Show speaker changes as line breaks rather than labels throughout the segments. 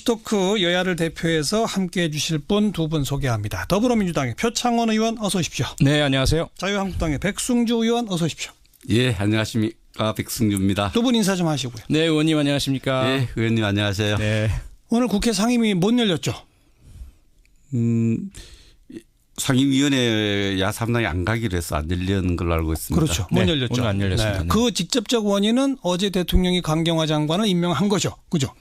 정치토크 여야를 대표해서 함께해 주실 분 두 분 소개합니다. 더불어민주당의 표창원 의원 어서 오십시오.
네, 안녕하세요.
자유한국당의 백승주 의원 어서 오십시오.
예, 안녕하십니까. 백승주입니다.
두 분 인사 좀 하시고요.
네, 의원님 안녕하십니까.
예, 의원님 안녕하세요.
네.
오늘 국회 상임위 못 열렸죠?
상임위원회 야3당이 안 가기로 해서 안 열리는 걸로 알고 있습니다.
그렇죠. 못
네,
열렸죠.
오늘 안 열렸습니다. 네.
그 직접적 원인은 어제 대통령이 강경화 장관을 임명한 거죠. 그죠?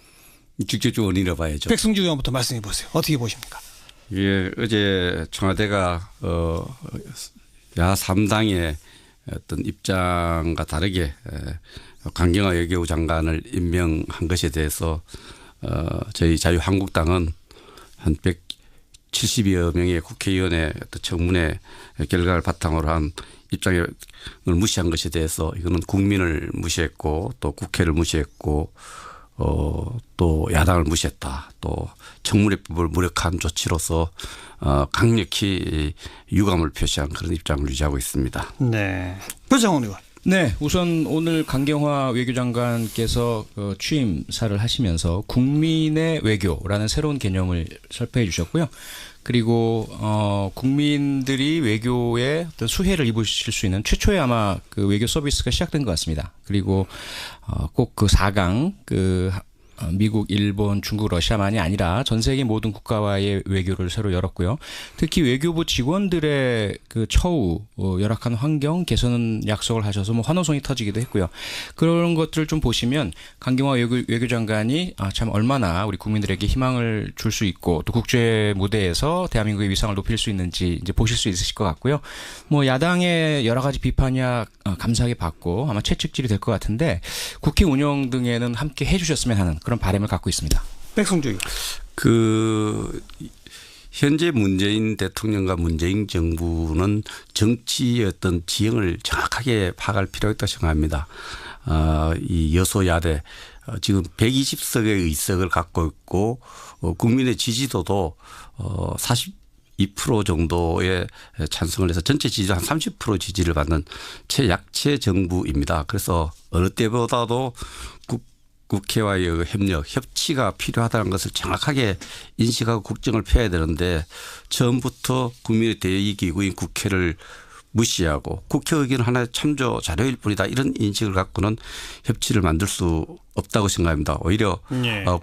직접적 원인이라 봐야죠.
백승주 의원부터 말씀해 보세요. 어떻게 보십니까?
예, 어제 청와대가 야3당의 어떤 입장과 다르게 강경화 외교부 장관을 임명한 것에 대해서 저희 자유한국당은 한 170여 명의 국회의원의 어떤 청문회 결과를 바탕으로 한 입장을 무시한 것에 대해서 이거는 국민을 무시했고 또 국회를 무시했고 또 야당을 무시했다. 또 청문회법을 무력한 조치로서 강력히 유감을 표시한 그런 입장을 유지하고 있습니다.
네. 표창원 의원.
네, 우선 오늘 강경화 외교장관께서 취임사를 하시면서 국민의 외교라는 새로운 개념을 설파해 주셨고요. 그리고 국민들이 외교에 어떤 수혜를 입으실 수 있는 최초의 아마 그 외교 서비스가 시작된 것 같습니다. 그리고 꼭 그 4강 미국, 일본, 중국, 러시아만이 아니라 전 세계 모든 국가와의 외교를 새로 열었고요. 특히 외교부 직원들의 그 처우, 열악한 환경 개선 약속을 하셔서 뭐 환호성이 터지기도 했고요. 그런 것들을 좀 보시면 강경화 외교장관이 참 얼마나 우리 국민들에게 희망을 줄 수 있고 또 국제 무대에서 대한민국의 위상을 높일 수 있는지 이제 보실 수 있으실 것 같고요. 뭐 야당의 여러 가지 비판이야 감사하게 받고 아마 채찍질이 될 것 같은데 국회 운영 등에는 함께 해주셨으면 하는 그런 바람을 갖고 있습니다.
백승주.
현재 문재인 대통령과 문재인 정부는 정치의 어떤 지형을 정확하게 파악할 필요가 있다고 생각합니다. 이 여소야대 지금 120석의 의석을 갖고 있고 국민의 지지도도 42% 정도의 찬성을 해서 전체 지지도 한 30% 지지를 받는 최약체 정부입니다. 그래서 어느 때보다도 국회와의 협력, 협치가 필요하다는 것을 정확하게 인식하고 국정을 펴야 되는데 처음부터 국민의 대의기구인 국회를 무시하고 국회 의견 하나의 참조 자료일 뿐이다. 이런 인식을 갖고는 협치를 만들 수 없다고 생각합니다. 오히려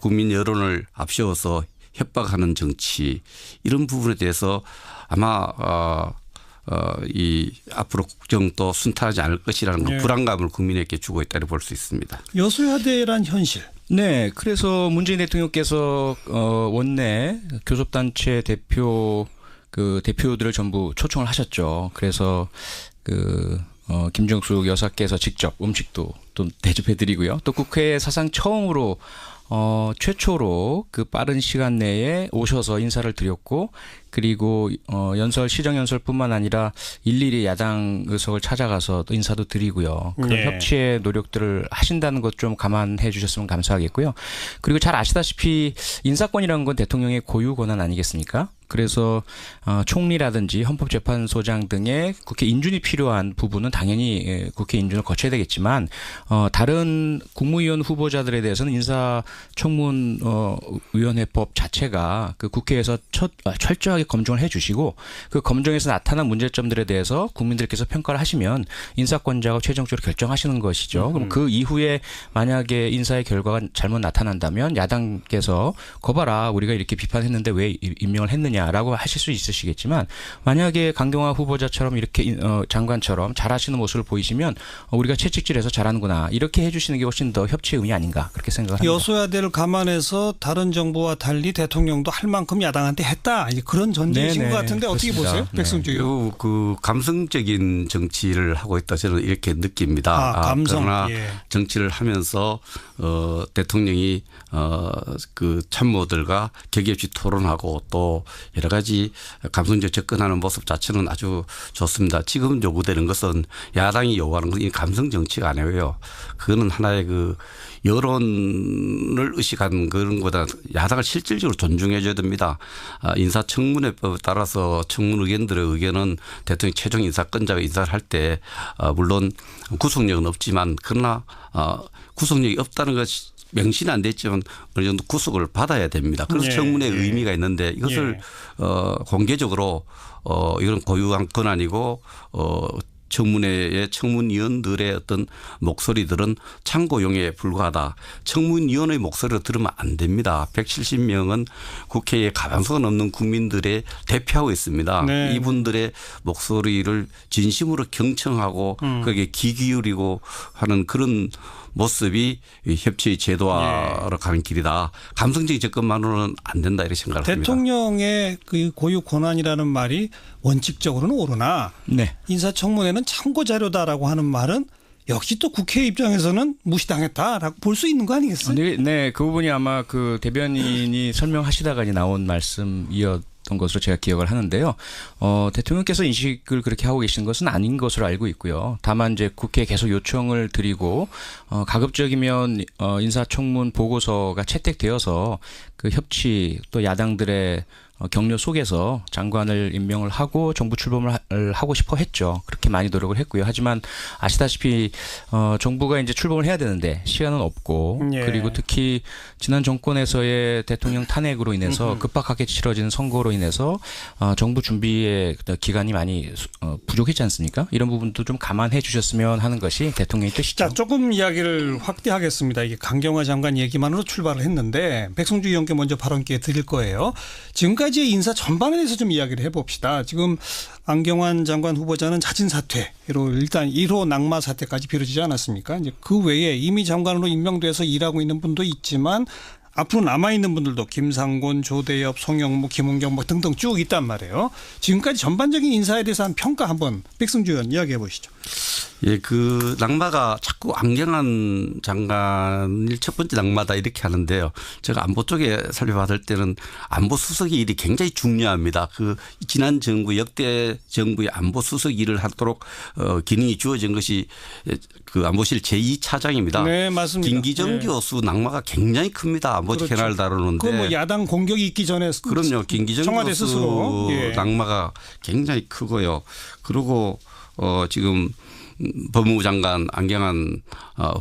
국민 여론을 앞세워서 협박하는 정치 이런 부분에 대해서 아마 이 앞으로 국정도 순탄하지 않을 것이라는 그 불안감을 국민에게 주고 있다고 볼 수 있습니다.
여소야대란 현실.
네, 그래서 문재인 대통령께서 원내 교섭단체 대표들을 전부 초청을 하셨죠. 그래서 김정숙 여사께서 직접 음식도 또 대접해드리고요. 또 국회 사상 처음으로 최초로 그 빠른 시간 내에 오셔서 인사를 드렸고 그리고 시정연설뿐만 아니라 일일이 야당 의석을 찾아가서 또 인사도 드리고요. 그런 협치의 노력들을 하신다는 것 좀 감안해 주셨으면 감사하겠고요. 그리고 잘 아시다시피 인사권이라는 건 대통령의 고유 권한 아니겠습니까? 그래서 총리라든지 헌법재판소장 등의 국회 인준이 필요한 부분은 당연히 국회 인준을 거쳐야 되겠지만 다른 국무위원 후보자들에 대해서는 인사청문위원회법 자체가 그 국회에서 철저하게 검증을 해 주시고 그 검증에서 나타난 문제점들에 대해서 국민들께서 평가를 하시면 인사권자가 최종적으로 결정하시는 것이죠. 그럼 그 이후에 만약에 인사의 결과가 잘못 나타난다면 야당께서 거봐라 우리가 이렇게 비판했는데 왜 임명을 했느냐 라고 하실 수 있으시겠지만 만약에 강경화 후보자처럼 이렇게 장관처럼 잘하시는 모습을 보이시면 우리가 채찍질해서 잘하는구나 이렇게 해주시는 게 훨씬 더 협치의 의미 아닌가 그렇게 생각합니다.
여소야대를 감안해서 다른 정부와 달리 대통령도 할 만큼 야당한테 했다 그런 전제이신 것 같은데 어떻게
그렇습니다.
보세요? 백승주 의원.
그 감성적인 정치를 하고 있다 저는 이렇게 느낍니다.
감성.
그러나 정치를 하면서 대통령이 그 참모들과 격의 없이 토론하고 또 여러 가지 감성적 접근하는 모습 자체는 아주 좋습니다. 지금 요구되는 것은 야당이 요구하는 것은 이 감성 정치가 아니고요. 그거는 하나의 그 여론을 의식한 그런 거보다 야당을 실질적으로 존중해 줘야 됩니다. 인사청문회법에 따라서 청문 의견들의 의견은 대통령 최종 인사권자가 인사를 할 때 물론 구속력은 없지만 그러나 구속력이 없다는 것이 명시는 안 됐지만 어느 정도 구속을 받아야 됩니다. 그래서 청문회의 의미가 있는데 이것을 공개적으로 이런 고유한 권한이고 청문회의 청문위원들의 어떤 목소리들은 참고용에 불과하다. 청문위원의 목소리를 들으면 안 됩니다. 170명은 국회에 가망성 없는 국민들의 대표하고 있습니다.
네.
이분들의 목소리를 진심으로 경청하고 거기에 귀 기울이고 하는 그런 모습이 협치의 제도화로 가는 길이다. 감성적인 접근만으로는 안 된다 이렇게 생각을 합니다.
대통령의 그 고유 권한이라는 말이 원칙적으로는 옳으나
네.
인사청문회는 참고 자료다라고 하는 말은 역시 또 국회 입장에서는 무시당했다라고 볼 수 있는 거 아니겠어요?
네, 그 부분이 아마 그 대변인이 설명하시다가 나온 말씀이었던 것으로 제가 기억을 하는데요. 대통령께서 인식을 그렇게 하고 계신 것은 아닌 것으로 알고 있고요. 다만 이제 국회에 계속 요청을 드리고 가급적이면 인사청문 보고서가 채택되어서 그 협치 또 야당들의 격려 속에서 장관을 임명을 하고 정부 출범을 하고 싶어 했죠. 그렇게 많이 노력을 했고요. 하지만 아시다시피 정부가 이제 출범을 해야 되는데 시간은 없고 그리고 특히 지난 정권에서의 대통령 탄핵으로 인해서 급박하게 치러지는 선거로 인해서 정부 준비의 기간이 많이 부족했지 않습니까? 이런 부분도 좀 감안해 주셨으면 하는 것이 대통령의 뜻이죠.
자, 조금 이야기를 확대하겠습니다. 이게 강경화 장관 얘기만으로 출발을 했는데 백성주 의원께 먼저 발언 기회 드릴 거예요. 지금까지의 인사 전반에 대해서 좀 이야기를 해봅시다. 지금 안경환 장관 후보자는 자진 사퇴로 일단 1호 낙마 사태까지 벌어지지 않았습니까? 이제 그 외에 이미 장관으로 임명돼서 일하고 있는 분도 있지만 앞으로 남아있는 분들도 김상곤, 조대엽, 송영무, 김은경 뭐 등등 쭉 있단 말이에요. 지금까지 전반적인 인사에 대해서 한 평가 한번 백승주 의원 이야기해 보시죠.
예, 그 낙마가 자꾸 안경환 장관일 첫 번째 낙마다 이렇게 하는데요. 제가 안보 쪽에 살펴봤을 때는 안보 수석의 일이 굉장히 중요합니다. 그 지난 정부 역대 정부의 안보 수석 일을 하도록 기능이 주어진 것이 그 안보실 제2차장입니다.
네, 맞습니다.
김기정 교수 낙마가 굉장히 큽니다. 안보 현안을 다루는데.
그 뭐 야당 공격이 있기 전에
그럼요. 김기정
청와대
교수
스스로
낙마가 굉장히 크고요. 그리고 지금 법무부 장관 안경환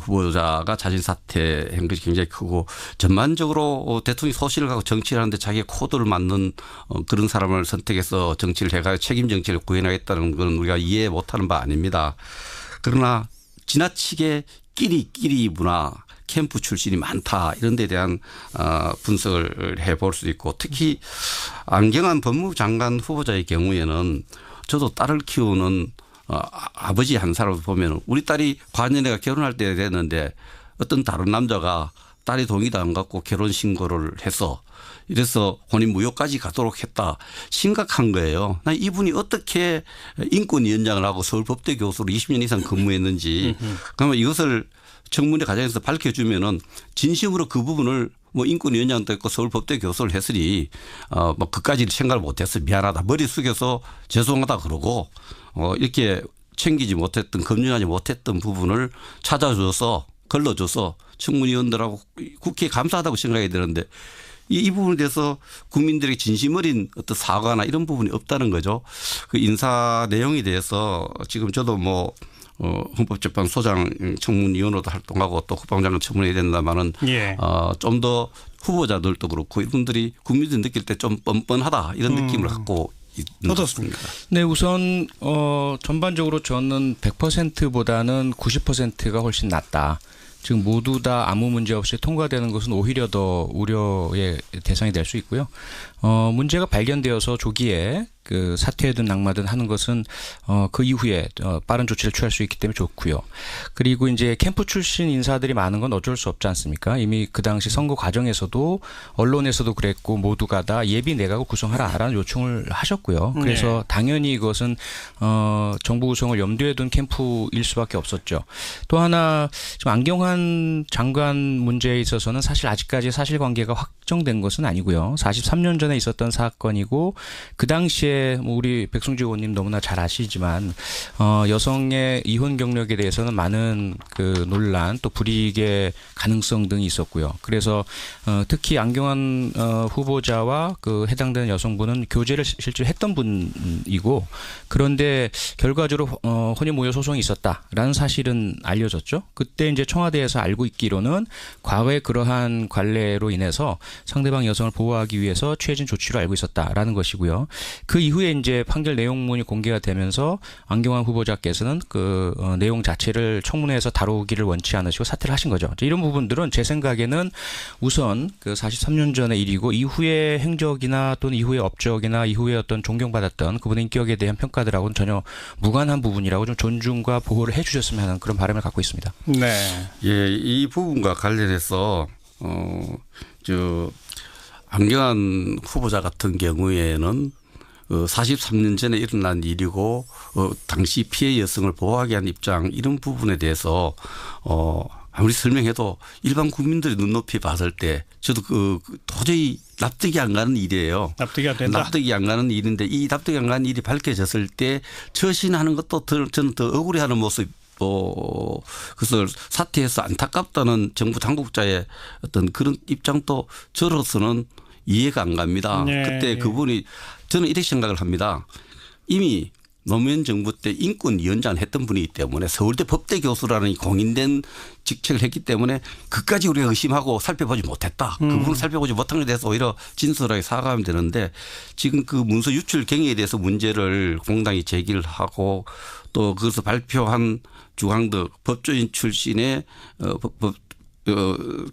후보자가 자진 사퇴한 것이 굉장히 크고 전반적으로 대통령이 소신을 갖고 정치를 하는데 자기의 코드를 맞는 그런 사람을 선택해서 정치를 해가 책임 정치를 구현하겠다는 건 우리가 이해 못하는 바 아닙니다. 그러나 지나치게 끼리 문화 캠프 출신이 많다 이런 데 대한 분석을 해볼 수도 있고 특히 안경환 법무부 장관 후보자의 경우에는 저도 딸을 키우는 아버지 한 사람을 보면 우리 딸이 과년에가 결혼할 때 됐는데 어떤 다른 남자가 딸이 동의도 안 갖고 결혼 신고를 해서 이래서 혼인 무효까지 가도록 했다. 심각한 거예요. 난 이분이 어떻게 인권위원장을 하고 서울법대 교수로 20년 이상 근무했는지 그러면 이것을 청문회 과정에서 밝혀주면은 진심으로 그 부분을 뭐 인권위원장도 했고 서울법대 교수를 했으니 뭐 그까지 생각을 못해서 미안하다. 머리 숙여서 죄송하다 그러고 이렇게 챙기지 못했던 검증하지 못했던 부분을 찾아줘서 걸러줘서 청문위원들하고 국회에 감사하다고 생각해야 되는데 이 부분에 대해서 국민들에게 진심 어린 어떤 사과나 이런 부분이 없다는 거죠. 그 인사 내용에 대해서 지금 저도 뭐 헌법재판소장 청문위원으로도 활동하고 또 국방장관 청문회에 된다마는 좀 더 후보자들도 그렇고 이분들이 국민들이 느낄 때 좀 뻔뻔하다 이런 느낌을 갖고
어떻습니까?
네, 우선 전반적으로 저는 100%보다는 90%가 훨씬 낫다. 지금 모두 다 아무 문제 없이 통과되는 것은 오히려 더 우려의 대상이 될 수 있고요. 문제가 발견되어서 조기에 그 사퇴든 낙마든 하는 것은 그 이후에 빠른 조치를 취할 수 있기 때문에 좋고요. 그리고 이제 캠프 출신 인사들이 많은 건 어쩔 수 없지 않습니까? 이미 그 당시 선거 과정에서도 언론에서도 그랬고 모두가 다 예비 내각을 구성하라라는 요청을 하셨고요. 그래서 당연히 이것은 정부 구성을 염두에 둔 캠프일 수밖에 없었죠. 또 하나 지금 안경환 장관 문제에 있어서는 사실 아직까지 사실관계가 확정된 것은 아니고요. 43년 전에 있었던 사건이고 그 당시에 청와대 우리 백승주 의원님 너무나 잘 아시지만 여성의 이혼 경력에 대해서는 많은 그 논란 또 불이익의 가능성 등이 있었고요. 그래서 특히 안경환 후보자와 그 해당되는 여성분은 교제를 실제로 했던 분이고 그런데 결과적으로 혼인모여 소송이 있었다라는 사실은 알려졌죠. 그때 이제 청와대에서 알고 있기로는 과거에 그러한 관례로 인해서 상대방 여성을 보호하기 위해서 취해진 조치로 알고 있었다라는 것이고요. 그 이후에 이제 판결 내용문이 공개가 되면서 안경환 후보자께서는 그 내용 자체를 청문회에서 다루기를 원치 않으시고 사퇴를 하신 거죠. 이런 부분들은 제 생각에는 우선 그 43년 전의 일이고 이후의 행적이나 또는 이후의 업적이나 이후에 어떤 존경받았던 그분의 인격에 대한 평가들하고는 전혀 무관한 부분이라고 좀 존중과 보호를 해 주셨으면 하는 그런 바람을 갖고 있습니다.
네.
예, 이 부분과 관련해서 안경환 후보자 같은 경우에는 43년 전에 일어난 일이고 당시 피해 여성을 보호하기 위한 입장 이런 부분에 대해서 아무리 설명해도 일반 국민들이 눈높이 봤을 때 저도 도저히 납득이 안 가는 일이에요.
납득이 안 된다.
납득이 안 가는 일인데 이 납득이 안 가는 일이 밝혀졌을 때 처신하는 것도 저는 더 억울해하는 모습. 그것을 사퇴해서 안타깝다는 정부 당국자의 어떤 그런 입장도 저로서는 이해가 안 갑니다.
네.
그때 그분이 저는 이렇게 생각을 합니다. 이미 노무현 정부 때 인권위원장을 했던 분이기 때문에 서울대 법대 교수라는 공인된 직책을 했기 때문에 그까지 우리가 의심하고 살펴보지 못했다. 그 부분을 살펴보지 못한 것에 대해서 오히려 진솔하게 사과하면 되는데 지금 그 문서 유출 경위에 대해서 문제를 공당이 제기를 하고 또 그것을 발표한 주광덕 법조인 출신의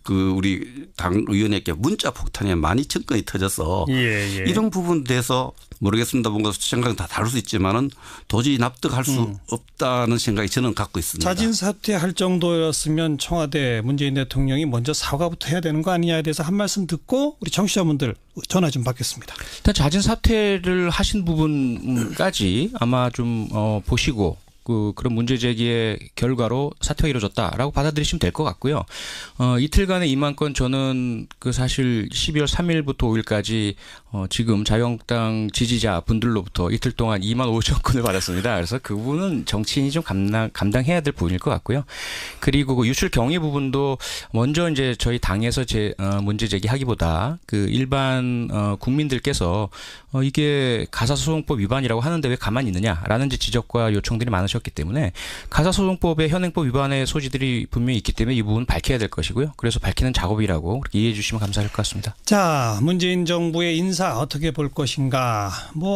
우리 당 의원에게 문자 폭탄이 많이 접근이 터져서 이런 부분에 대해서 모르겠습니다. 뭔가 생각은 다 다를 수 있지만은 도저히 납득할 수 없다는 생각이 저는 갖고 있습니다.
자진 사퇴할 정도였으면 청와대 문재인 대통령이 먼저 사과부터 해야 되는 거 아니냐에 대해서 한 말씀 듣고 우리 청취자분들 전화 좀 받겠습니다.
일단 자진 사퇴를 하신 부분까지 아마 좀 보시고 그런 문제 제기의 결과로 사퇴가 이루어졌다라고 받아들이시면 될 것 같고요. 이틀간의 임한 건 저는 그 사실 12월 3일부터 5일까지 지금 자유한국당 지지자 분들로부터 이틀 동안 2만 5천 건을 받았습니다. 그래서 그 부분은 정치인이 좀 감당해야 될 부분일 것 같고요. 그리고 그 유출 경위 부분도 먼저 이제 저희 당에서 문제 제기하기보다 그 일반 국민들께서 이게 가사소송법 위반이라고 하는데 왜 가만히 있느냐라는 지적과 요청들이 많으셨기 때문에 가사소송법의 현행법 위반의 소지들이 분명히 있기 때문에 이 부분 밝혀야 될 것이고요. 그래서 밝히는 작업이라고 그렇게 이해해 주시면 감사할 것 같습니다.
자, 문재인 정부의 인사 어떻게 볼 것인가.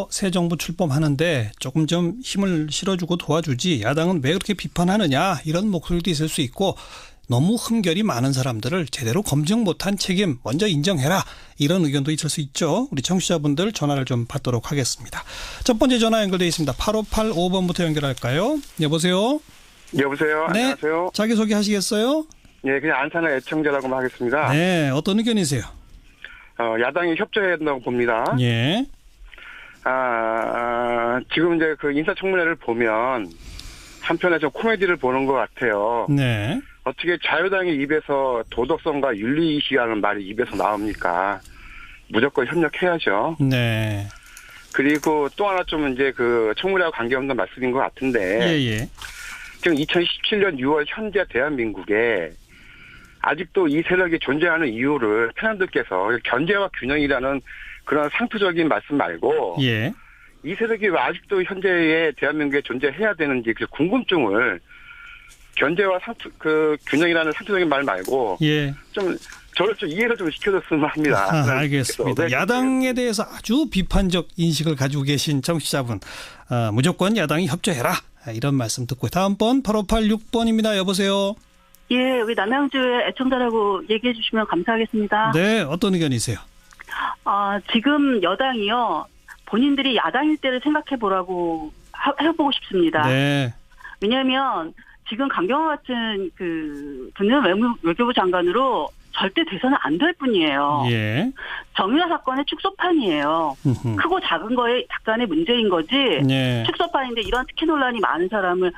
새 정부 출범하는데 조금 좀 힘을 실어주고 도와주지 야당은 왜 그렇게 비판하느냐 이런 목소리도 있을 수 있고 너무 흠결이 많은 사람들을 제대로 검증 못한 책임 먼저 인정해라. 이런 의견도 있을 수 있죠. 우리 청취자분들 전화를 좀 받도록 하겠습니다. 첫 번째 전화 연결되어 있습니다. 8585번부터 연결할까요? 여보세요?
여보세요?
네.
안녕하세요?
자기소개 하시겠어요?
예, 그냥 안산의 애청자라고만 하겠습니다.
네. 어떤 의견이세요?
야당이 협조해야 된다고 봅니다.
예.
지금 이제 그 인사청문회를 보면 한편에 좀 코미디를 보는 것 같아요.
네.
어떻게 자유당의 입에서 도덕성과 윤리의식이라는 말이 입에서 나옵니까? 무조건 협력해야죠.
네.
그리고 또 하나 좀 이제 그 청문회와 관계없는 말씀인 것 같은데.
예.
지금 2017년 6월 현재 대한민국에 아직도 이 세력이 존재하는 이유를 패널들께서 견제와 균형이라는 그런 상투적인 말씀 말고.
예.
이 세력이 왜 아직도 현재의 대한민국에 존재해야 되는지 그 궁금증을 견제와 균형이라는 상투적인 말 말고
예.
저를 좀 이해를 좀 시켜줬으면 합니다.
알겠습니다. 야당에 대해서 아주 비판적 인식을 가지고 계신 청취자분 무조건 야당이 협조해라 이런 말씀 듣고 다음 번 8586번입니다. 여보세요.
예, 우리 남양주의 애청자라고 얘기해 주시면 감사하겠습니다.
네, 어떤 의견이세요?
지금 여당이요. 본인들이 야당일 때를 생각해 보라고 해보고 싶습니다.
네.
왜냐하면 지금 강경화 같은 분은 외교부 장관으로 절대 돼서는 안 될 분이에요.
예.
정유라 사건의 축소판이에요. 크고 작은 거에 약간의 문제인 거지.
네.
축소판인데 이런 특혜 논란이 많은 사람을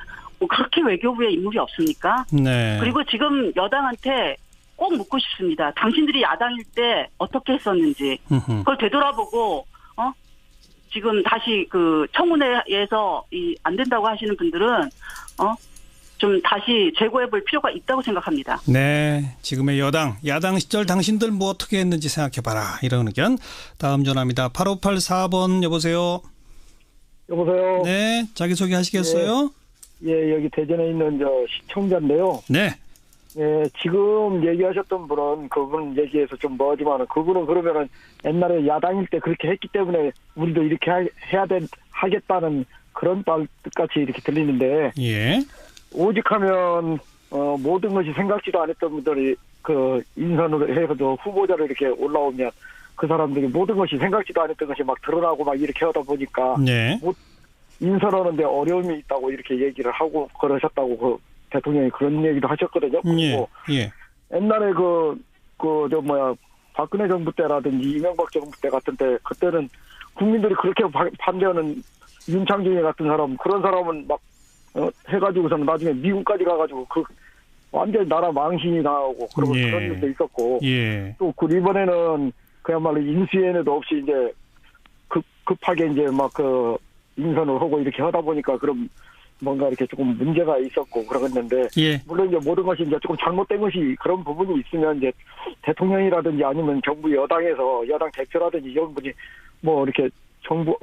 그렇게 외교부에 인물이 없습니까?
네.
그리고 지금 여당한테 꼭 묻고 싶습니다. 당신들이 야당일 때 어떻게 했었는지 그걸 되돌아보고 지금 다시 그 청문회에서 안 된다고 하시는 분들은 좀 다시 재고해 볼 필요가 있다고 생각합니다.
네, 지금의 야당 시절 당신들 뭐 어떻게 했는지 생각해봐라 이런 의견. 다음 전화입니다. 8584번 여보세요.
여보세요.
네, 자기소개 하시겠어요?
예, 여기 대전에 있는 시청자인데요.
네.
예, 지금 얘기하셨던 분은 그분 얘기해서 좀 뭐지만은 그분은 그러면은 옛날에 야당일 때 그렇게 했기 때문에 우리도 이렇게 하겠다는 그런 뜻같이 이렇게 들리는데
예.
오직하면 모든 것이 생각지도 않았던 분들이 그 인선으로 해서 후보자로 이렇게 올라오면 그 사람들이 모든 것이 생각지도 않았던 것이 막 드러나고 막 이렇게 하다 보니까
네.
인선하는데 어려움이 있다고 이렇게 얘기를 하고 그러셨다고 그 대통령이 그런 얘기도 하셨거든요.
예. 예.
옛날에 박근혜 정부 때라든지 이명박 정부 때 같은 때 그때는 국민들이 그렇게 반대하는 윤창중이 같은 사람 그런 사람은 막 해가지고서는 나중에 미국까지 가가지고 그 완전 나라 망신이 나오고 그런
예.
그런 일도 있었고
예.
또 그 이번에는 그야말로 인수위원회도 없이 이제 급하게 이제 막 그 인선을 하고 이렇게 하다 보니까 그럼 뭔가 이렇게 조금 문제가 있었고 그러겠는데
예.
물론 이제 모든 것이 이제 조금 잘못된 것이 그런 부분이 있으면 이제 대통령이라든지 아니면 정부 여당에서 여당 대표라든지 이런 분이 뭐 이렇게 정부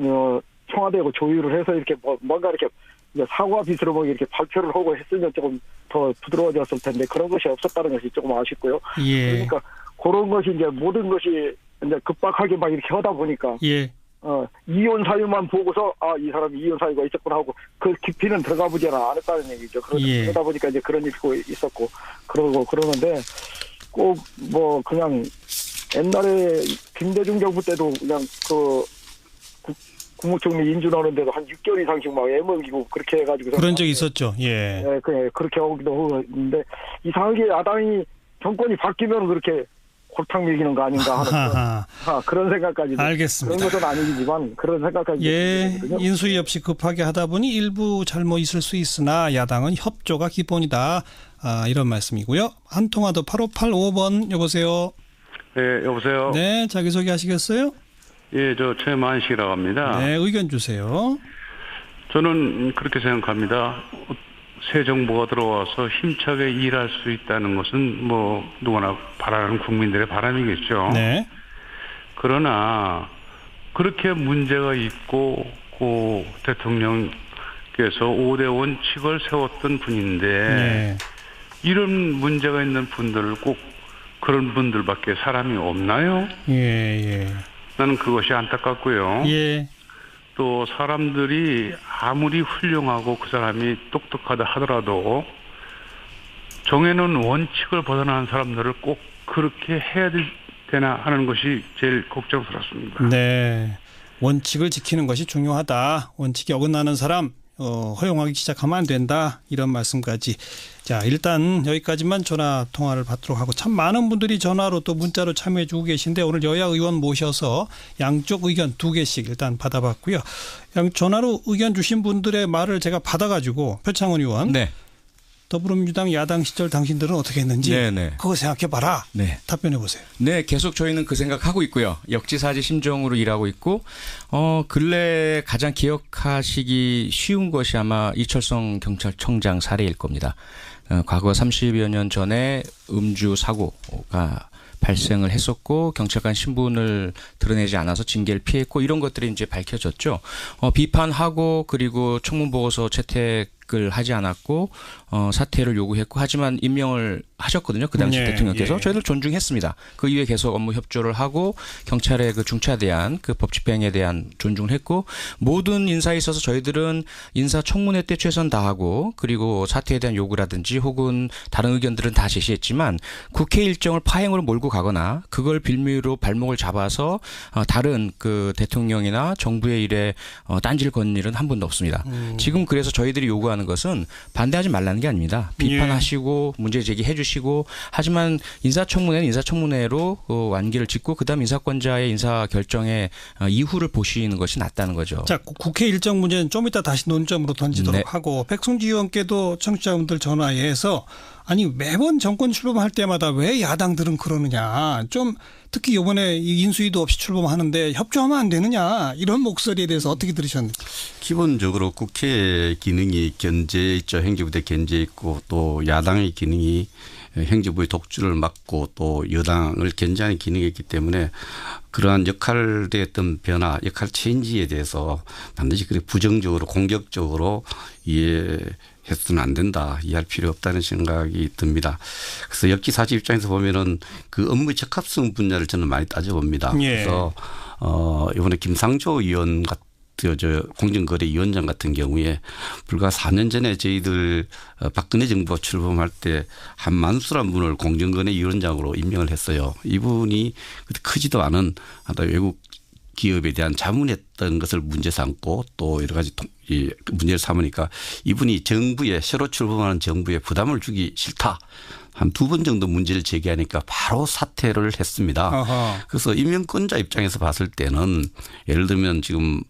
청와대하고 조율을 해서 이렇게 뭔가 이렇게 이제 사과 비스로 이렇게 발표를 하고 했으면 조금 더 부드러워졌을 텐데 그런 것이 없었다는 것이 조금 아쉽고요.
예.
그러니까 그런 것이 이제 모든 것이 이제 급박하게 막 이렇게 하다 보니까
예.
이혼 사유만 보고서 이 사람이 이혼 사유가 있었구나 하고 그 깊이는 들어가 보지는 않았다는 얘기죠. 그러다 보니까 이제 그런 일이 있었고 그러는데 꼭 뭐 그냥 옛날에 김대중 정부 때도 그냥 그 국무총리 인준하는데도 한 6개월 이상씩 막 애먹이고 그렇게 해가지고
그런 적이 있었죠. 예.
네, 그렇게 하기도 하는데 이상하게 야당이 정권이 바뀌면 그렇게 골탕 먹이는 거 아닌가 하는 그런 생각까지.
알겠습니다.
그런 것은 아니지만 그런 생각까지.
예, 인수위 없이 급하게 하다 보니 일부 잘못 있을 수 있으나 야당은 협조가 기본이다. 이런 말씀이고요. 한 통화 더 8585번 여보세요.
네, 여보세요.
네, 자기소개 하시겠어요?
예, 저 최만식이라고 합니다.
네, 의견 주세요.
저는 그렇게 생각합니다. 새 정부가 들어와서 힘차게 일할 수 있다는 것은 뭐 누구나 바라는 국민들의 바람이겠죠.
네.
그러나 그렇게 문제가 있고 고 대통령께서 5대 원칙을 세웠던 분인데
네.
이런 문제가 있는 분들을 꼭 그런 분들밖에 사람이 없나요?
예.
나는 그것이 안타깝고요.
예.
또 사람들이 아무리 훌륭하고 그 사람이 똑똑하다 하더라도 정해놓은 원칙을 벗어나는 사람들을 꼭 그렇게 해야 되나 하는 것이 제일 걱정스럽습니다.
네. 원칙을 지키는 것이 중요하다. 원칙이 어긋나는 사람 허용하기 시작하면 안 된다. 이런 말씀까지. 자, 일단 여기까지만 전화 통화를 받도록 하고 참 많은 분들이 전화로 또 문자로 참여해 주고 계신데 오늘 여야 의원 모셔서 양쪽 의견 2개씩 일단 받아봤고요. 전화로 의견 주신 분들의 말을 제가 받아가지고 표창원 의원.
네.
더불어민주당 야당 시절 당신들은 어떻게 했는지 그거 생각해봐라.
네.
답변해보세요.
네, 계속 저희는 그 생각하고 있고요. 역지사지 심정으로 일하고 있고 근래 가장 기억하시기 쉬운 것이 아마 이철성 경찰청장 사례일 겁니다. 과거 30여 년 전에 음주 사고가 발생을 했었고 경찰관 신분을 드러내지 않아서 징계를 피했고 이런 것들이 이제 밝혀졌죠. 비판하고 그리고 청문보고서 채택을 하지 않았고 사퇴를 요구했고 하지만 임명을 하셨거든요. 그 당시 대통령께서 저희를 존중했습니다. 그 이후에 계속 업무 협조를 하고 경찰의 그 중차대한 그 법 집행에 대한 존중을 했고 모든 인사에 있어서 저희들은 인사청문회 때 최선 다하고 그리고 사퇴에 대한 요구라든지 혹은 다른 의견들은 다 제시했지만 국회 일정을 파행으로 몰고 가거나 그걸 빌미로 발목을 잡아서 다른 그 대통령이나 정부의 일에 딴지를 거는 일은 한 번도 없습니다. 지금 그래서 저희들이 요구하는 것은 반대하지 말라는 게 아닙니다. 비판하시고 문제 제기해 주시고 하지만 인사청문회는 인사청문회로 완기를 짓고 그다음 인사권자의 인사 결정의 이후를 보시는 것이 낫다는 거죠.
자, 국회 일정 문제는 좀 이따 다시 논점으로 던지도록 하고 백승주 의원께도 청취자분들 전화해서 아니 매번 정권 출범할 때마다 왜 야당들은 그러느냐. 좀 특히 이번에 인수위도 없이 출범하는데 협조하면 안 되느냐. 이런 목소리에 대해서 어떻게 들으셨는지.
기본적으로 국회 기능이 견제에 있죠. 행정부의 견제에 있고 또 야당의 기능이 행정부의 독주를 막고 또 여당을 견제하는 기능이 있기 때문에 그러한 역할의 어떤 변화, 역할 체인지에 대해서 반드시 그렇게 부정적으로 공격적으로 이해해서는 안 된다. 이해할 필요 없다는 생각이 듭니다. 그래서 역기사지 입장에서 보면은 그 업무의 적합성 분야를 저는 많이 따져봅니다.
예.
그래서 이번에 김상조 의원 같은 공정거래위원장 같은 경우에 불과 4년 전에 저희들 박근혜 정부가 출범할 때 한만수란 분을 공정거래위원장으로 임명을 했어요. 이분이 크지도 않은 외국 기업에 대한 자문했던 것을 문제 삼고 또 여러 가지 문제를 삼으니까 이분이 정부에 새로 출범하는 정부에 부담을 주기 싫다. 한 2번 정도 문제를 제기하니까 바로 사퇴를 했습니다.
어허.
그래서 임명권자 입장에서 봤을 때는 예를 들면 지금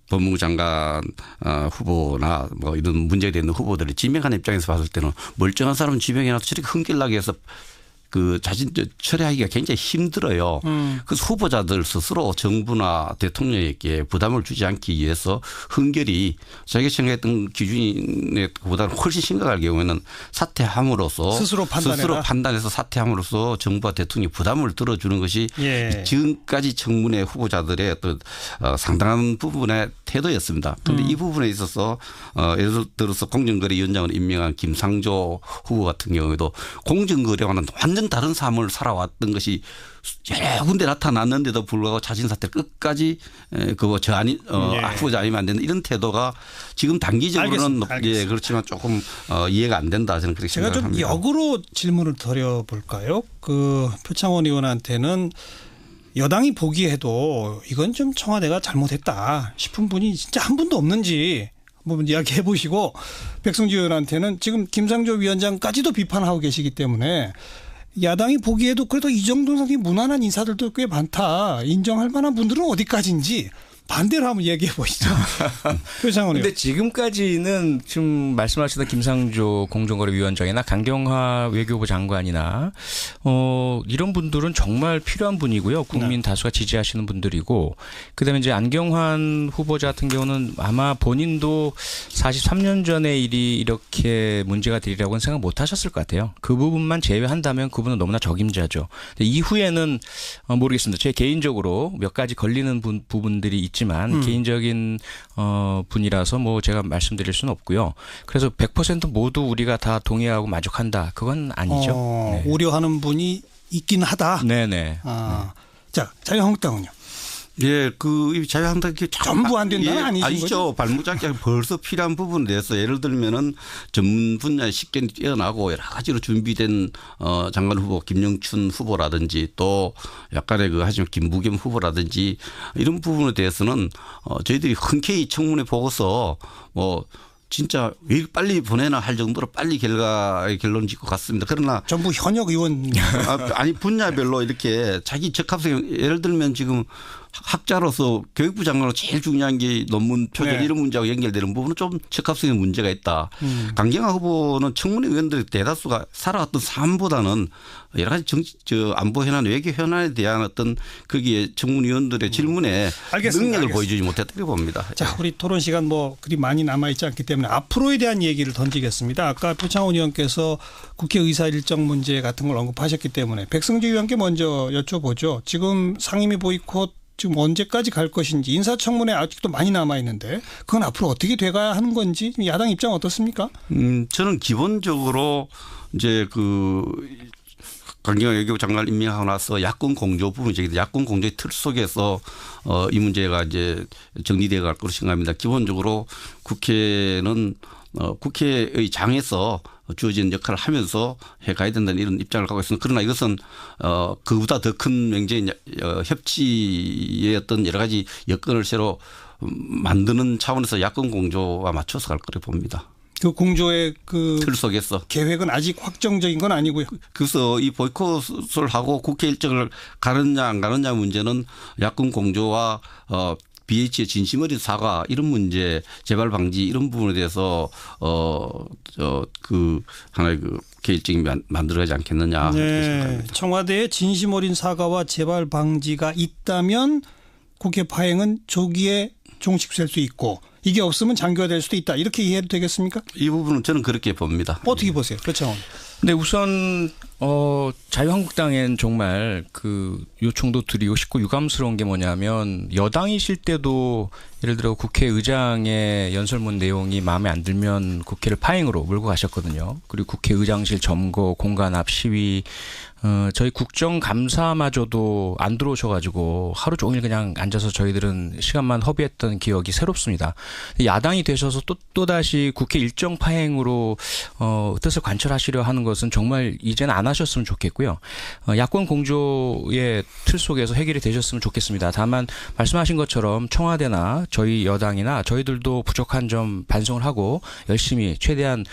법무부 장관 후보나 뭐 이런 문제가 되는 후보들을 지명하는 입장에서 봤을 때는 멀쩡한 사람은 지명해놔서 저렇게 흥길나게 해서 그 자신 처리하기가 굉장히 힘들어요. 그래서 후보자들 스스로 정부나 대통령에게 부담을 주지 않기 위해서 흥결이 자기가 생각했던 기준보다는 훨씬 심각할 경우에는 사퇴함으로써
스스로
판단해서 사퇴함으로써 정부와 대통령이 부담을 들어주는 것이
예.
지금까지 청문회 후보자들의 어떤 상당한 부분의 태도였습니다. 그런데 이 부분에 있어서 예를 들어서 공정거래위원장을 임명한 김상조 후보 같은 경우에도 공정거래와는 완전 다른 삶을 살아왔던 것이 여러 군데 나타났는데도 불구하고 자신 사퇴 끝까지 그거 저 아니 후보자 아니면 안 된다 이런 태도가 지금 단기적으로는 예, 그렇지만 조금 이해가 안 된다 저는 그렇게
제가 좀
생각합니다.
역으로 질문을 드려볼까요? 그 표창원 의원한테는 여당이 보기에도 이건 좀 청와대가 잘못했다 싶은 분이 진짜 한 분도 없는지 한번 이야기해 보시고 백성주 의원한테는 지금 김상조 위원장까지도 비판하고 계시기 때문에 야당이 보기에도 그래도 이 정도는 무난한 인사들도 꽤 많다. 인정할 만한 분들은 어디까지인지 반대로 한번 얘기해 보시죠. 표창원 의원.
근데 지금까지는 지금 말씀하시던 김상조 공정거래위원장이나 강경화 외교부 장관이나 이런 분들은 정말 필요한 분이고요. 국민 다수가 지지하시는 분들이고 그다음에 이제 안경환 후보자 같은 경우는 아마 본인도 43년 전의 일이 이렇게 문제가 되리라고는 생각 못 하셨을 것 같아요. 그 부분만 제외한다면 그분은 너무나 적임자죠. 이후에는 모르겠습니다. 제 개인적으로 몇 가지 걸리는 부분들이 있지만 개인적인 분이라서 뭐 제가 말씀드릴 수는 없고요. 그래서 100% 모두 우리가 다 동의하고 만족한다. 그건 아니죠. 네.
우려하는 분이 있긴 하다.
네네.
자, 자유한국당은요?
예, 그 자유한국당
전부 안 된다는 아니신
아니죠.
거죠?
발목잡기가 벌써 필요한 부분에 대해서 예를 들면은 전문 분야의 식견이 뛰어나고 여러 가지로 준비된 장관 후보 김영춘 후보라든지 또 약간의 그 하지만 김부겸 후보라든지 이런 부분에 대해서는 저희들이 흔쾌히 청문회 보고서 뭐 진짜 왜 빨리 보내나 할 정도로 빨리 결론 짓고 갔습니다. 그러나
전부 현역 의원.
아니 분야별로 이렇게 자기 적합성 예를 들면 지금 학자로서 교육부 장관으로 제일 중요한 게 논문 표절
네.
이런 문제하고 연결되는 부분은 좀 적합성에 문제가 있다. 강경화 후보는 청문회 의원들 대다수가 살아왔던 삶보다는 여러 가지 안보 현안, 외교 현안에 대한 어떤 거기에 청문위원들의 질문에 능력을 보여주지 못했다고 봅니다.
자, 우리 토론 시간 뭐 그리 많이 남아있지 않기 때문에 앞으로에 대한 얘기를 던지겠습니다. 아까 표창원 의원께서 국회의사 일정 문제 같은 걸 언급하셨기 때문에 백성주 의원께 먼저 여쭤보죠. 지금 상임위 보이콧 지금 언제까지 갈 것인지 인사청문회 아직도 많이 남아있는데 그건 앞으로 어떻게 돼가야 하는 건지 야당 입장 어떻습니까?
저는 기본적으로 이제 강경화 외교부 장관 임명하고 나서 야권 공조 부분이 야권 공조의 틀 속에서 이 문제가 이제 정리되어 갈 것으로 생각합니다. 기본적으로 국회는 국회의 장에서 주어진 역할을 하면서 해가야 된다는 이런 입장을 갖고 있습니다. 그러나 이것은 그보다 더 큰 명제인 협치의 어떤 여러 가지 여건을 새로 만드는 차원에서 야권 공조와 맞춰서 갈 거라고 봅니다.
그 공조의
틀 속에서
계획은 아직 확정적인 건 아니고요.
그래서 이 보이콧을 하고 국회 일정을 가느냐 안 가느냐 문제는 야권 공조와 BH의 진심 어린 사과 이런 문제 재발 방지 이런 부분에 대해서 하나의 국회 일정이 만들어가지 않겠느냐. 이렇게 생각합니다.
청와대의 진심 어린 사과와 재발 방지가 있다면 국회 파행은 조기에 종식될 수 있고 이게 없으면 장기화될 수도 있다. 이렇게 이해해도 되겠습니까?
이 부분은 저는 그렇게 봅니다.
어떻게 보세요? 그렇죠.
네, 우선 자유한국당엔 정말 그 요청도 드리고 싶고 유감스러운 게 뭐냐면 여당이실 때도 예를 들어 국회의장의 연설문 내용이 마음에 안 들면 국회를 파행으로 몰고 가셨거든요. 그리고 국회의장실 점거, 공간 앞 시위, 저희 국정감사마저도 안 들어오셔가지고 하루 종일 그냥 앉아서 저희들은 시간만 허비했던 기억이 새롭습니다. 야당이 되셔서 또다시 국회 일정 파행으로 뜻을 관철하시려 하는 것은 정말 이제는 안 하셨으면 좋겠고요. 야권 공조의 틀 속에서 해결이 되셨으면 좋겠습니다. 다만 말씀하신 것처럼 청와대나 저희 여당이나 저희들도 부족한 점 반성을 하고 열심히 최대한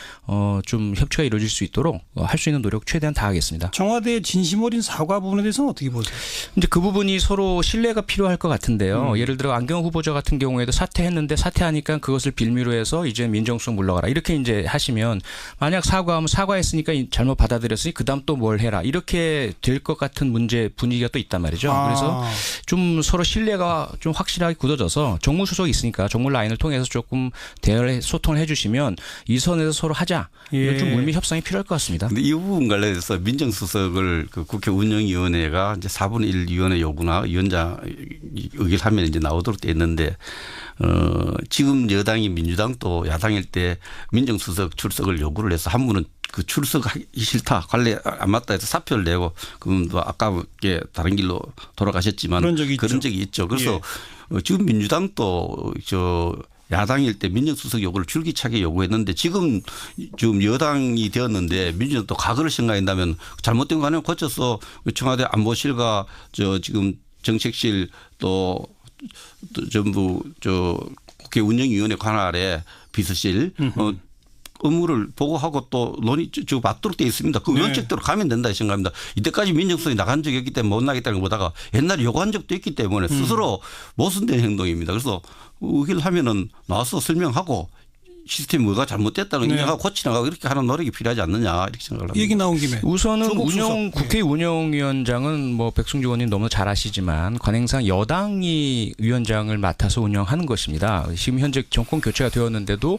좀 협치가 이루어질 수 있도록 할 수 있는 노력 최대한 다하겠습니다.
청와대의 진심 어린 사과 부분에 대해서는 어떻게 보세요?
이제 그 부분이 서로 신뢰가 필요할 것 같은데요. 예를 들어 안경원 후보자 같은 경우에도 사퇴했는데 사퇴하니까 그것을 빌미로 해서 이제 민정수석 물러가라 이렇게 이제 하시면 만약 사과하면 사과했으니까 잘못 받아들였으니 그다음 또 뭘 해라 이렇게 될 것 같은 문제 분위기가 또 있단 말이죠. 그래서 좀 서로 신뢰가 좀 확실하게 굳어져서 정무수석이 있으니까 정무 라인을 통해서 조금 대화를 소통을 해주시면 이 선에서 서로 하자. 이런 좀 물밑 협상이 필요할 것 같습니다.
근데 이 부분 관련해서 민정수석을 그 국회 운영위원회가 이제 4분의 1 위원회 요구나 위원장 의결 하면 이제 나오도록 돼 있는데 지금 여당이 민주당도 야당일 때 민정수석 출석을 요구를 해서 한 분은 그 출석하기 싫다 관례 안 맞다 해서 사표를 내고 그분도 아깝게 다른 길로 돌아가셨지만 그런 적이 있죠. 그래서 지금 민주당도 야당일 때 민정수석 요구를 줄기차게 요구했는데 지금 여당이 되었는데 민주당도 과거를 생각한다면 잘못된 거 아니면 고쳐서 청와대 안보실과 지금 정책실 또 전부 국회 운영위원회 관할에 비서실 업무를 보고하고 또 받도록 되어 있습니다. 그 원칙대로 가면 된다 생각합니다. 이때까지 민정수석이 나간 적이 없기 때문에 못 나겠다는 것보다가 옛날에 요구한 적도 있기 때문에 스스로 모순된 행동입니다. 그래서 의결하면은 나와서 설명하고 시스템이 뭐가 잘못됐다는 인정하고 고치나가고 이렇게 하는 노력이 필요하지 않느냐 이렇게 생각을 합니다.
얘기 나온 김에
우선은 국회 운영위원장은 뭐 백승주 의원님 너무 잘 아시지만 관행상 여당이 위원장을 맡아서 운영하는 것입니다. 지금 현재 정권 교체가 되었는데도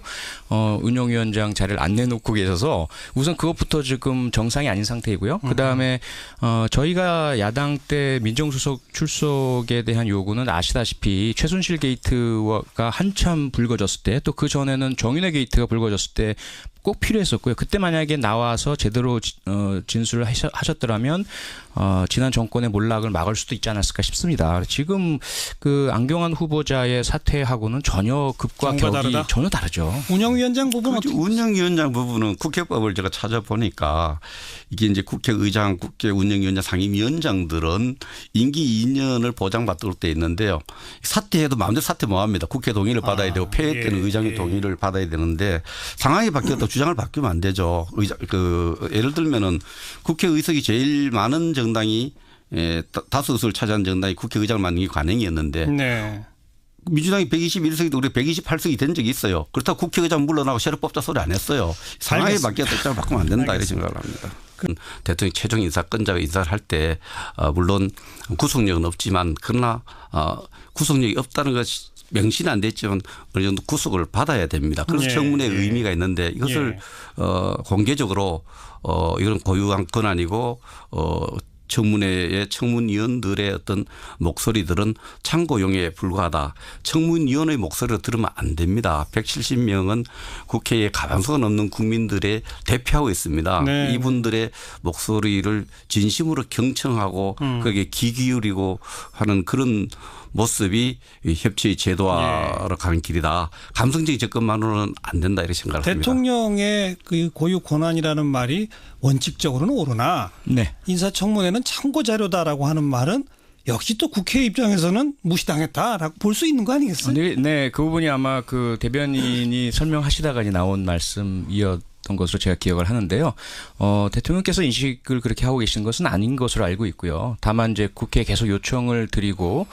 운영위원장 자리를 안 내놓고 계셔서 우선 그것부터 지금 정상이 아닌 상태이고요. 그다음에 저희가 야당 때 민정수석 출석에 대한 요구는 아시다시피 최순실 게이트가 한참 불거졌을 때 또 그 전에는 정윤회 게이트가 불거졌을 때 꼭 필요했었고요. 그때 만약에 나와서 제대로 진술을 하셨더라면 지난 정권의 몰락을 막을 수도 있지 않았을까 싶습니다. 지금 그 안경환 후보자의 사퇴하고는 전혀 급과 격이 전혀 다르죠.
운영위원장 부분은
운영위원장 부분은 국회법을 제가 찾아보니까 이게 이제 국회의장, 국회 운영위원장, 상임위원장들은 임기 2년을 보장받도록 돼 있는데요. 사퇴해도 마음대로 사퇴 못 합니다. 국회 동의를 받아야 되고 폐회 때는 의장의 동의를 받아야 되는데 상황이 바뀌었다고 주장을 바뀌면 안 되죠. 예를 들면은 국회 의석이 제일 많은 정당이 다수를 차지한 정당이 국회의장을 맡는 게 관행이었는데 민주당이 121석이도 우리 128석이 된 적이 있어요. 그렇다고 국회의장 물러나고 새로 뽑자 소리 안 했어요. 상황이 바뀌었다 입장을 바꾸면 안 된다 이런 생각을 합니다. 대통령 최종 인사권자가 인사를 할 때 물론 구속력은 없지만 그러나 구속력이 없다는 것이 명시는 안 됐지만 어느 정도 구속을 받아야 됩니다. 그래서 청문회의 의미가 있는데 이것을 공개적으로 이건 고유한 권한이고 청문회의 청문위원들의 어떤 목소리들은 참고용에 불과하다. 청문위원의 목소리를 들으면 안 됩니다. 170명은 국회에 가망성은 없는 국민들의 대표하고 있습니다. 이분들의 목소리를 진심으로 경청하고 거기에 귀 기울이고 하는 그런 모습이 협치의 제도화로 가는 길이다. 감성적인 접근만으로는 안 된다 이렇게 생각을 합니다.
대통령의 그 고유 권한이라는 말이 원칙적으로는 옳으나 인사청문회는 참고자료다라고 하는 말은 역시 또 국회 입장에서는 무시당했다라고 볼 수 있는 거 아니겠어요?
네, 그 부분이 아마 그 대변인이 설명하시다가 나온 말씀이었던 것으로 제가 기억을 하는데요. 대통령께서 인식을 그렇게 하고 계신 것은 아닌 것으로 알고 있고요. 다만 이제 국회에 계속 요청을 드리고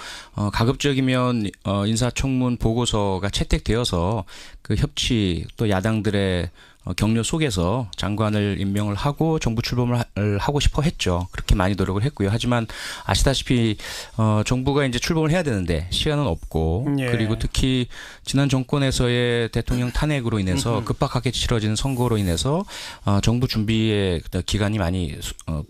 가급적이면 인사청문 보고서가 채택되어서 그 협치 또 야당들의 격려 속에서 장관을 임명을 하고 정부 출범을 하고 싶어 했죠. 그렇게 많이 노력을 했고요. 하지만 아시다시피 정부가 이제 출범을 해야 되는데 시간은 없고
예.
그리고 특히 지난 정권에서의 대통령 탄핵으로 인해서 급박하게 치러지는 선거로 인해서 정부 준비의 기간이 많이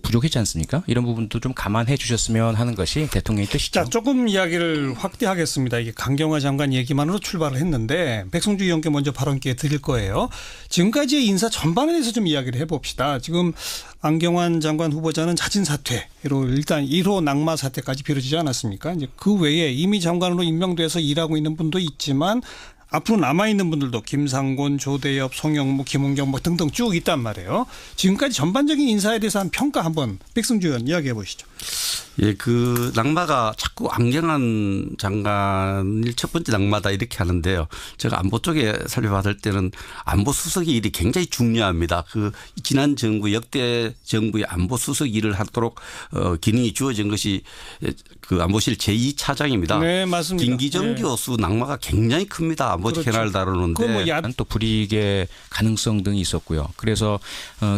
부족했지 않습니까? 이런 부분도 좀 감안해 주셨으면 하는 것이 대통령의 뜻이죠.
자, 조금 이야기를 확대하겠습니다. 이게 강경화 장관 얘기만으로 출발을 했는데 백승주 의원께 먼저 발언 기회 드릴 거예요. 지금까지의 인사 전반에 대해서 좀 이야기를 해봅시다. 지금 안경환 장관 후보자는 자진 사퇴로 일단 1호 낙마 사태까지 벌어지지 않았습니까? 이제 그 외에 이미 장관으로 임명돼서 일하고 있는 분도 있지만 앞으로 남아있는 분들도 김상곤, 조대엽, 송영무, 김은경 뭐 등등 쭉 있단 말이에요. 지금까지 전반적인 인사에 대해서 한 평가 한번 백승주 의원 이야기해 보시죠.
예, 그 낙마가 자꾸 안경환 장관일 첫 번째 낙마다 이렇게 하는데요. 제가 안보 쪽에 살펴봤을 때는 안보 수석의 일이 굉장히 중요합니다. 그 지난 정부 역대 정부의 안보 수석 일을 하도록 기능이 주어진 것이 그 안보실 제2차장입니다.
네, 맞습니다.
김기정
네.
교수 낙마가 굉장히 큽니다. 안보
그렇죠.
현안을 다루는데.
그거 뭐
또 불이익의 가능성 등이 있었고요. 그래서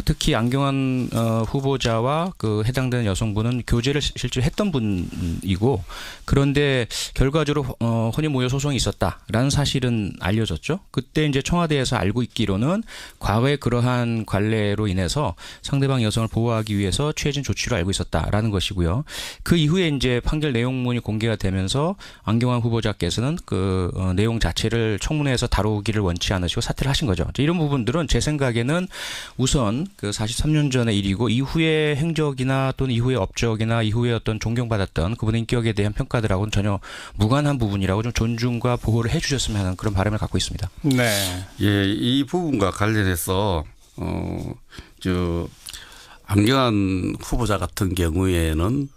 특히 안경환 후보자와 그 해당되는 여성분은 교제를 실제로 했던 분이고 그런데 결과적으로 혼인모여 소송이 있었다라는 사실은 알려졌죠. 그때 이제 청와대에서 알고 있기로는 과거에 그러한 관례로 인해서 상대방 여성을 보호하기 위해서 취해진 조치로 알고 있었다라는 것이고요. 그 이후에 이제 판결 내용문이 공개가 되면서 안경환 후보자께서는 그 내용 자체를 청문회에서 다루기를 원치 않으시고 사퇴를 하신 거죠. 이런 부분들은 제 생각에는 우선 그 43년 전의 일이고 이후의 행적이나 또는 이후의 업적이나 이후에 어떤 존경받았던 그분의 인격에 대한 평가들하고는 전혀 무관한 부분이라고 좀 존중과 보호를 해 주셨으면 하는 그런 바람을 갖고 있습니다.
네.
예, 이 부분과 관련해서 안경환 후보자 같은 경우에는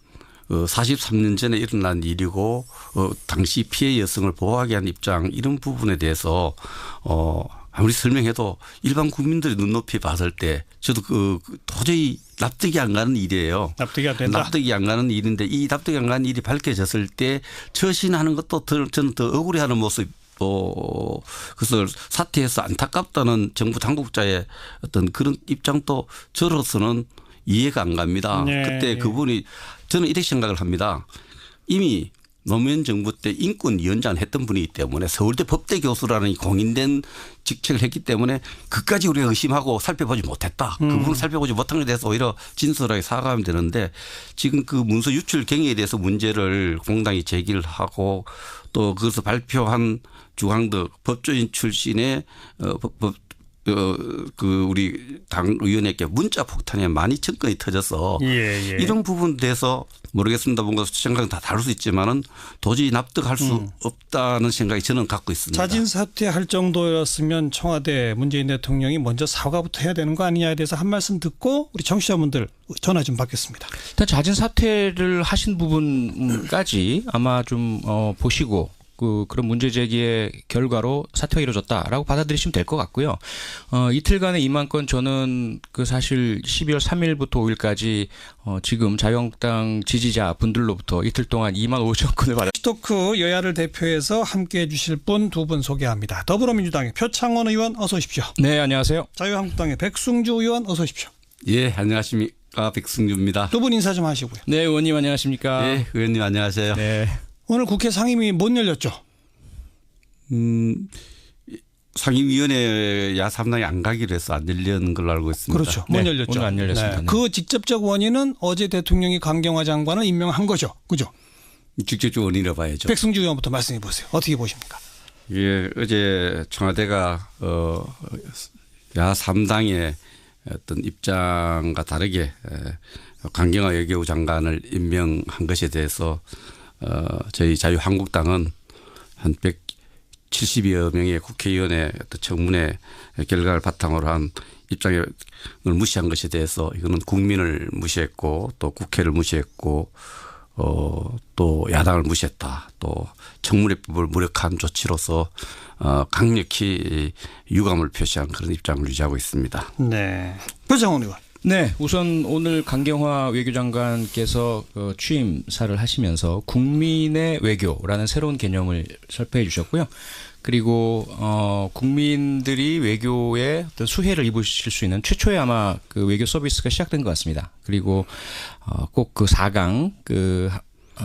43년 전에 일어난 일이고 당시 피해 여성을 보호하기 위한 입장 이런 부분에 대해서 아무리 설명해도 일반 국민들이 눈높이 봤을 때 저도 도저히 납득이 안 가는 일이에요.
납득이 안 된다.
납득이 안 가는 일인데 이 납득이 안 가는 일이 밝혀졌을 때 처신하는 것도 저는 더 억울해하는 모습. 그래서 사퇴해서 안타깝다는 정부 당국자의 어떤 그런 입장도 저로서는 이해가 안 갑니다.
네.
그때 그분이 저는 이렇게 생각을 합니다. 이미 노무현 정부 때 인권위원장을 했던 분이기 때문에 서울대 법대 교수라는 공인된 직책을 했기 때문에 그까지 우리가 의심하고 살펴보지 못했다. 그분을 살펴보지 못한 것에 대해서 오히려 진솔하게 사과하면 되는데 지금 그 문서 유출 경위에 대해서 문제를 공당이 제기를 하고 또 그것을 발표한 주광덕 법조인 출신의 우리 당 의원에게 문자 폭탄이 많이 접근이 터져서 이런 부분에 대해서 모르겠습니다. 뭔가 생각은 다 다를 수 있지만은 도저히 납득할 수 없다는 생각이 저는 갖고 있습니다.
자진 사퇴할 정도였으면 청와대 문재인 대통령이 먼저 사과부터 해야 되는 거 아니냐에 대해서 한 말씀 듣고 우리 청취자분들 전화 좀 받겠습니다.
일단 자진 사퇴를 하신 부분까지 아마 좀 보시고 그런 문제 제기의 결과로 사퇴가 이루어졌다라고 받아들이시면 될 것 같고요. 이틀간의 임한건 저는 그 사실 12월 3일부터 5일까지 지금 자유한국당 지지자 분들로부터 이틀 동안 2만 5천 건을 받았습니다.
토크 여야를 대표해서 함께해 주실 분 두 분 소개합니다. 더불어민주당의 표창원 의원 어서 오십시오.
네, 안녕하세요.
자유한국당의 백승주 의원 어서 오십시오.
예, 안녕하십니까. 백승주입니다.
두 분 인사 좀 하시고요.
네, 의원님 안녕하십니까.
예, 의원님 안녕하세요.
네.
오늘 국회 상임위 못 열렸죠?
상임위원회 야3당이 안 가기로 해서 안 열리는 걸로 알고 있습니다.
그렇죠. 못
네,
열렸죠.
오늘 안 열렸습니다. 네.
그 직접적 원인은 어제 대통령이 강경화 장관을 임명한 거죠. 그죠?
직접적 원인이라 봐야죠.
백승주 의원부터 말씀해 보세요. 어떻게 보십니까?
예, 어제 청와대가 야3당의 어떤 입장과 다르게 강경화 외교부 장관을 임명한 것에 대해서 저희 자유한국당은 한 170여 명의 국회의원의 어떤 청문회 결과를 바탕으로 한 입장을 무시한 것에 대해서 이거는 국민을 무시했고 또 국회를 무시했고 또 야당을 무시했다. 또 청문회법을 무력한 조치로서 강력히 유감을 표시한 그런 입장을 유지하고 있습니다.
네. 표창원 의원.
네, 우선 오늘 강경화 외교장관께서 취임사를 하시면서 국민의 외교라는 새로운 개념을 설파해 주셨고요. 그리고 국민들이 외교에 어떤 수혜를 입으실 수 있는 최초의 아마 그 외교 서비스가 시작된 것 같습니다. 그리고 꼭 그 4강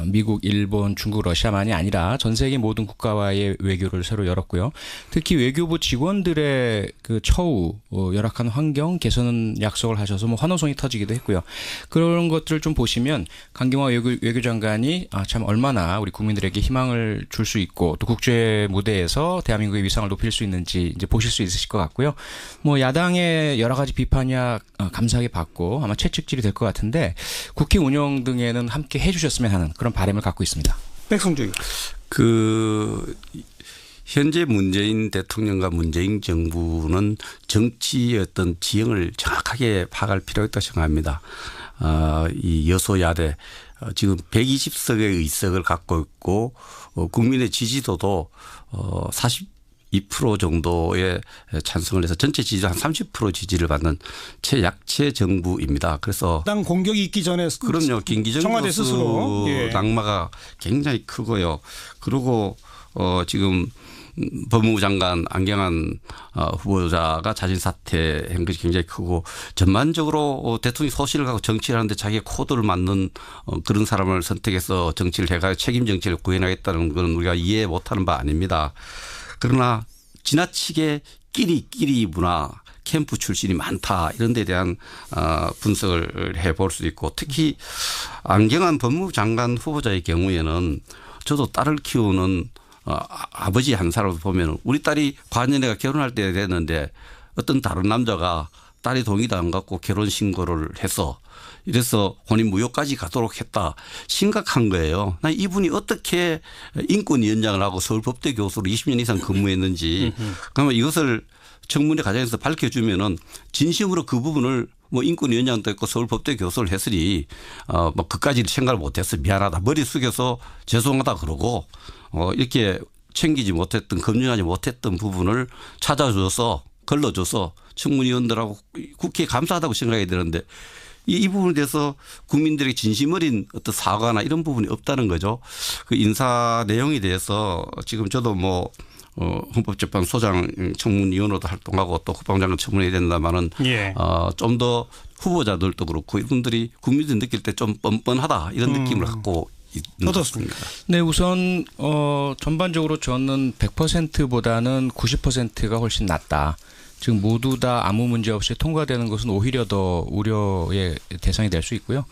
미국, 일본, 중국, 러시아만이 아니라 전 세계 모든 국가와의 외교를 새로 열었고요. 특히 외교부 직원들의 그 처우, 열악한 환경 개선 약속을 하셔서 뭐 환호성이 터지기도 했고요. 그런 것들을 좀 보시면 강경화 외교장관이 참 얼마나 우리 국민들에게 희망을 줄 수 있고 또 국제 무대에서 대한민국의 위상을 높일 수 있는지 이제 보실 수 있으실 것 같고요. 뭐 야당의 여러 가지 비판이야 감사하게 받고 아마 채찍질이 될 것 같은데 국회 운영 등에는 함께 해주셨으면 하는 그런 바람을 갖고 있습니다.
백성주.
현재 문재인 대통령과 문재인 정부는 정치의 어떤 지형을 정확하게 파악할 필요가 있다고 생각합니다. 이 여소야대 지금 120석의 의석을 갖고 있고 국민의 지지도도 42% 정도의 찬성을 해서 전체 지지도 한 30% 지지를 받는 최약체 정부입니다. 그래서
당 공격이 있기 전에
그럼요. 김기정
청와대 스스로
낙마가 굉장히 크고요. 그리고 지금 법무부 장관 안경환 후보자가 자진 사퇴한 것이 굉장히 크고 전반적으로 대통령이 소신을 갖고 정치를 하는데 자기의 코드를 맞는 그런 사람을 선택해서 정치를 해가 책임 정치를 구현하겠다는 건 우리가 이해 못하는 바 아닙니다. 그러나 지나치게 끼리 문화 캠프 출신이 많다 이런 데 대한 분석을 해볼 수 있고 특히 안경환 법무부 장관 후보자의 경우에는 저도 딸을 키우는 아버지 한 사람을 보면 우리 딸이 과년애가 결혼할 때 됐는데 어떤 다른 남자가 딸이 동의도 안 갖고 결혼 신고를 해서 이래서 혼인 무효까지 가도록 했다. 심각한 거예요. 나 이분이 어떻게 인권위원장을 하고 서울법대 교수로 20년 이상 근무했는지 그러면 이것을 청문회 과정에서 밝혀주면은 진심으로 그 부분을 뭐 인권위원장도 했고 서울법대 교수를 했으니 뭐 그까지 생각을 못해서 미안하다. 머리 숙여서 죄송하다 그러고 이렇게 챙기지 못했던 검증하지 못했던 부분을 찾아줘서 걸러줘서 청문위원들하고 국회에 감사하다고 생각해야 되는데 이 부분에 대해서 국민들에게 진심 어린 어떤 사과나 이런 부분이 없다는 거죠. 그 인사 내용에 대해서 지금 저도 뭐 헌법재판소장 청문위원으로도 활동하고 또 국방장관 청문회에 된다마는 좀 더 후보자들도 그렇고 이분들이 국민들이 느낄 때 좀 뻔뻔하다 이런 느낌을 갖고 있는 것 같습니다.
네, 우선 전반적으로 저는 100%보다는 90%가 훨씬 낫다. 지금 모두 다 아무 문제 없이 통과되는 것은 오히려 더 우려의 대상이 될 수 있고요.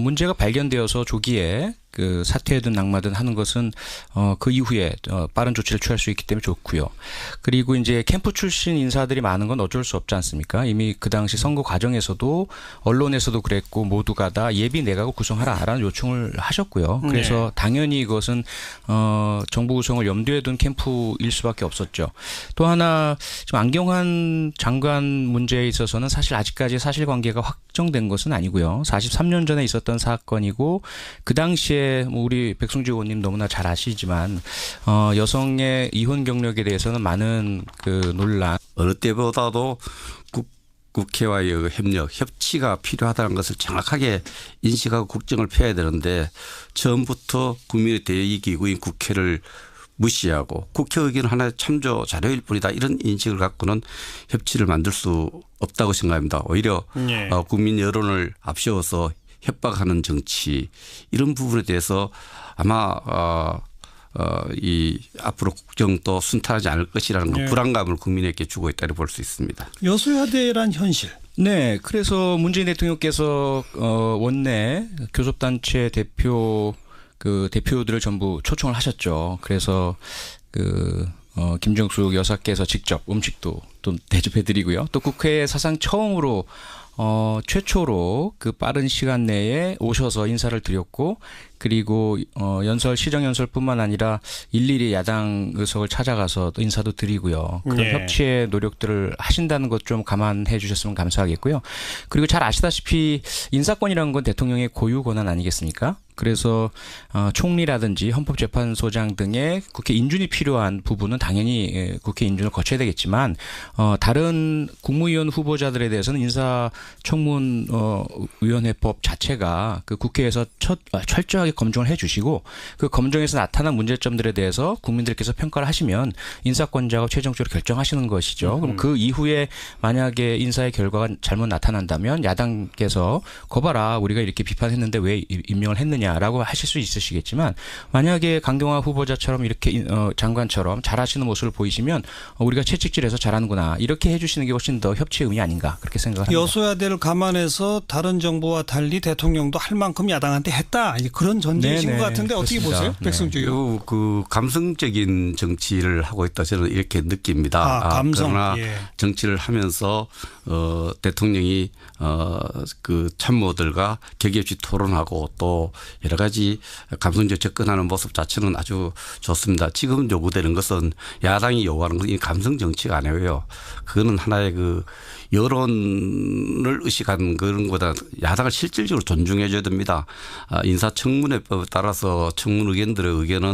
문제가 발견되어서 조기에 그 사퇴든 낙마든 하는 것은 그 이후에 빠른 조치를 취할 수 있기 때문에 좋고요. 그리고 이제 캠프 출신 인사들이 많은 건 어쩔 수 없지 않습니까? 이미 그 당시 선거 과정에서도 언론에서도 그랬고 모두가 다 예비 내각을 구성하라라는 요청을 하셨고요. 그래서 당연히 이것은 정부 구성을 염두에 둔 캠프일 수밖에 없었죠. 또 하나 지금 안경환 장관 문제에 있어서는 사실 아직까지 사실관계가 확정된 것은 아니고요. 43년 전에 있었던 사건이고 그 당시에 우리 백승주 의원님 너무나 잘 아시지만 여성의 이혼 경력에 대해서는 많은 그 논란
어느 때보다도 국회와의 협력, 협치가 필요하다는 것을 정확하게 인식하고 국정을 펴야 되는데 처음부터 국민의 대의기구인 국회를 무시하고 국회 의견 하나의 참조 자료일 뿐이다 이런 인식을 갖고는 협치를 만들 수 없다고 생각합니다. 오히려 국민 여론을 앞세워서 협박하는 정치 이런 부분에 대해서 아마 이 앞으로 국정도 순탄하지 않을 것이라는 불안감을 국민에게 주고 있다고 볼 수 있습니다.
여소야대란 현실.
네, 그래서 문재인 대통령께서 원내 교섭단체 대표들을 전부 초청을 하셨죠. 그래서 김정숙 여사께서 직접 음식도 또 대접해드리고요. 또 국회에 사상 처음으로 최초로 그 빠른 시간 내에 오셔서 인사를 드렸고 그리고 시정연설뿐만 아니라 일일이 야당 의석을 찾아가서 또 인사도 드리고요. 그런 협치의 노력들을 하신다는 것 좀 감안해 주셨으면 감사하겠고요. 그리고 잘 아시다시피 인사권이라는 건 대통령의 고유 권한 아니겠습니까? 그래서 총리라든지 헌법재판소장 등의 국회 인준이 필요한 부분은 당연히 국회 인준을 거쳐야 되겠지만 다른 국무위원 후보자들에 대해서는 인사청문위원회법 자체가 그 국회에서 철저하게 검증을 해주시고 그 검증에서 나타난 문제점들에 대해서 국민들께서 평가를 하시면 인사권자가 최종적으로 결정하시는 것이죠. 그럼 그 이후에 만약에 인사의 결과가 잘못 나타난다면 야당께서 거봐라 우리가 이렇게 비판했는데 왜 임명을 했느냐 라고 하실 수 있으시겠지만 만약에 강경화 후보자처럼 이렇게 장관처럼 잘하시는 모습을 보이시면 우리가 채찍질해서 잘하는구나 이렇게 해주시는 게 훨씬 더 협치의 의미 아닌가 그렇게 생각을 합니다.
여소야대를 감안해서 다른 정부와 달리 대통령도 할 만큼 야당한테 했다 그런 전제이신
네네,
것 같은데 어떻게
그렇습니다.
보세요? 백승주 의원.
그 감성적인 정치를 하고 있다 저는 이렇게 느낍니다.
감성.
그러나 정치를 하면서 대통령이 그 참모들과 격의 없이 토론하고 또 여러 가지 감성적 접근하는 모습 자체는 아주 좋습니다. 지금 요구되는 것은 야당이 요구하는 것은 이 감성 정치가 아니고요. 그거는 하나의 그 여론을 의식한 그런 거보다 야당을 실질적으로 존중해 줘야 됩니다. 인사청문회법에 따라서 청문 의견들의 의견은